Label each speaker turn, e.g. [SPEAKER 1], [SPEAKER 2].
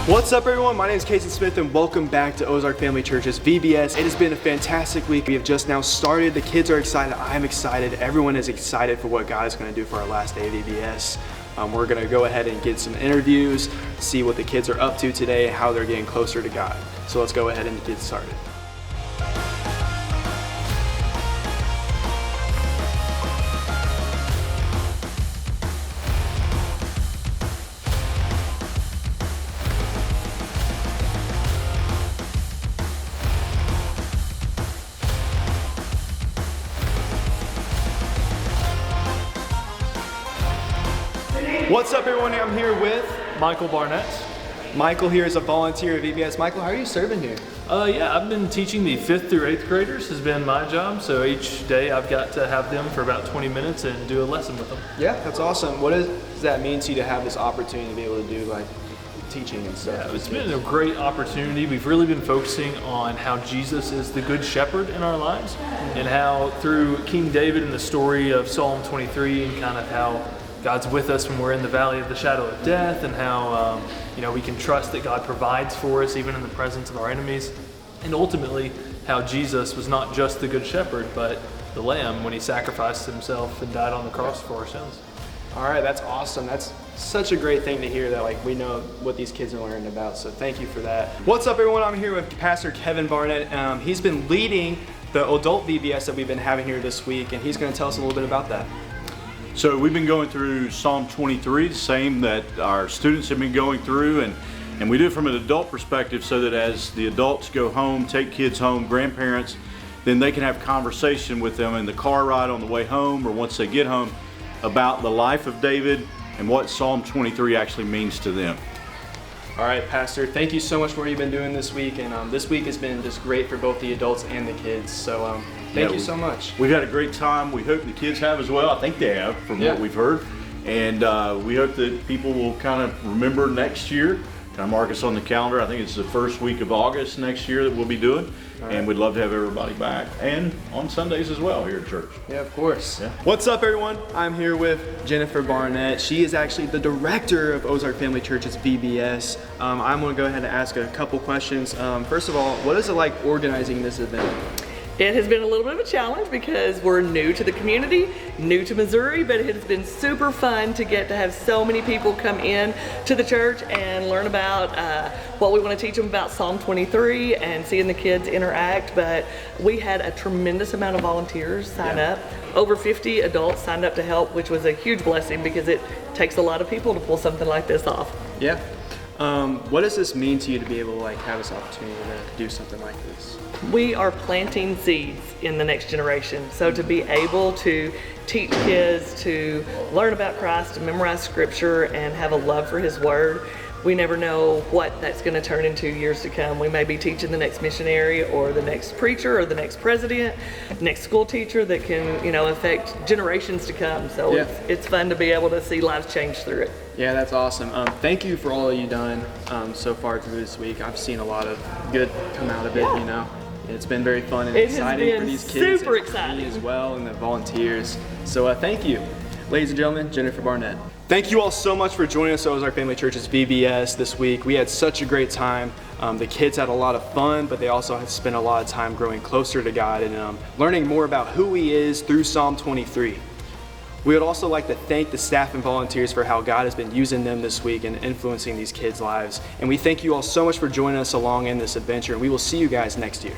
[SPEAKER 1] What's up, everyone? My name is Casey Smith and welcome back to Ozark Family Church's VBS. It has been a fantastic week. We have just now started. The kids are excited. I'm excited. Everyone is excited for what God is going to do for our last day of VBS. We're going to go ahead and get some interviews, see what the kids are up to today, how they're getting closer to God. So let's go ahead and get started. What's up, everyone? I'm here with
[SPEAKER 2] Michael Barnett.
[SPEAKER 1] Michael. Here is a volunteer at VBS. Michael, how are you serving here?
[SPEAKER 2] Yeah, I've been teaching the 5th through 8th graders has been my job. So each day I've got to have them for about 20 minutes and do a lesson with them.
[SPEAKER 1] Yeah, that's awesome. What does that mean to you to have this opportunity to be able to do like teaching and stuff?
[SPEAKER 2] Yeah, it's been a great opportunity. We've really been focusing on how Jesus is the good shepherd in our lives and how through King David and the story of Psalm 23 and kind of how God's with us when we're in the valley of the shadow of death, and how we can trust that God provides for us even in the presence of our enemies, and ultimately how Jesus was not just the good shepherd but the lamb when he sacrificed himself and died on the cross for our sins.
[SPEAKER 1] All right, that's awesome. That's such a great thing to hear that we know what these kids are learning about. So thank you for that. What's up, everyone? I'm here with Pastor Kevin Barnett. He's been leading the adult VBS that we've been having here this week, and he's going to tell us a little bit about that.
[SPEAKER 3] So we've been going through Psalm 23, the same that our students have been going through, and we do it from an adult perspective so that as the adults go home, take kids home, grandparents, then they can have conversation with them in the car ride on the way home or once they get home about the life of David and what Psalm 23 actually means to them.
[SPEAKER 1] All right, Pastor, thank you so much for what you've been doing this week, and this week has been just great for both the adults and the kids, so thank you so much.
[SPEAKER 3] We've had a great time. We hope the kids have as well. I think they have from what we've heard, and we hope that people will kind of remember next year, kind of mark us on the calendar. I think it's the first week of August next year that we'll be doing, and we'd love to have everybody back, and on Sundays as well here at church.
[SPEAKER 1] Yeah, of course.
[SPEAKER 3] Yeah.
[SPEAKER 1] What's up, everyone? I'm here with Jennifer Barnett. She is actually the director of Ozark Family Church's VBS. I'm going to go ahead and ask a couple questions. First of all, what is it like organizing this event?
[SPEAKER 4] It has been a little bit of a challenge because we're new to the community, new to Missouri, but it has been super fun to get to have so many people come in to the church and learn about what we want to teach them about Psalm 23 and seeing the kids interact. But we had a tremendous amount of volunteers sign up. Over 50 adults signed up to help, which was a huge blessing because it takes a lot of people to pull something like this off.
[SPEAKER 1] Yeah. What does this mean to you to be able to have this opportunity to do something like this?
[SPEAKER 4] We are planting seeds in the next generation. So to be able to teach kids to learn about Christ, to memorize scripture, and have a love for his word, we never know what that's going to turn into years to come. We may be teaching the next missionary or the next preacher or the next president, next school teacher that can, affect generations to come. So it's fun to be able to see lives change through it.
[SPEAKER 1] Yeah, that's awesome. Thank you for all that you've done so far through this week. I've seen a lot of good come out of it, It's been very fun and exciting for these kids
[SPEAKER 4] super
[SPEAKER 1] and
[SPEAKER 4] exciting
[SPEAKER 1] me as well, and the volunteers. So thank you. Ladies and gentlemen, Jennifer Barnett. Thank you all so much for joining us at Ozark Family Church's VBS this week. We had such a great time. The kids had a lot of fun, but they also had spent a lot of time growing closer to God and learning more about who he is through Psalm 23. We would also like to thank the staff and volunteers for how God has been using them this week and influencing these kids' lives. And we thank you all so much for joining us along in this adventure, and we will see you guys next year.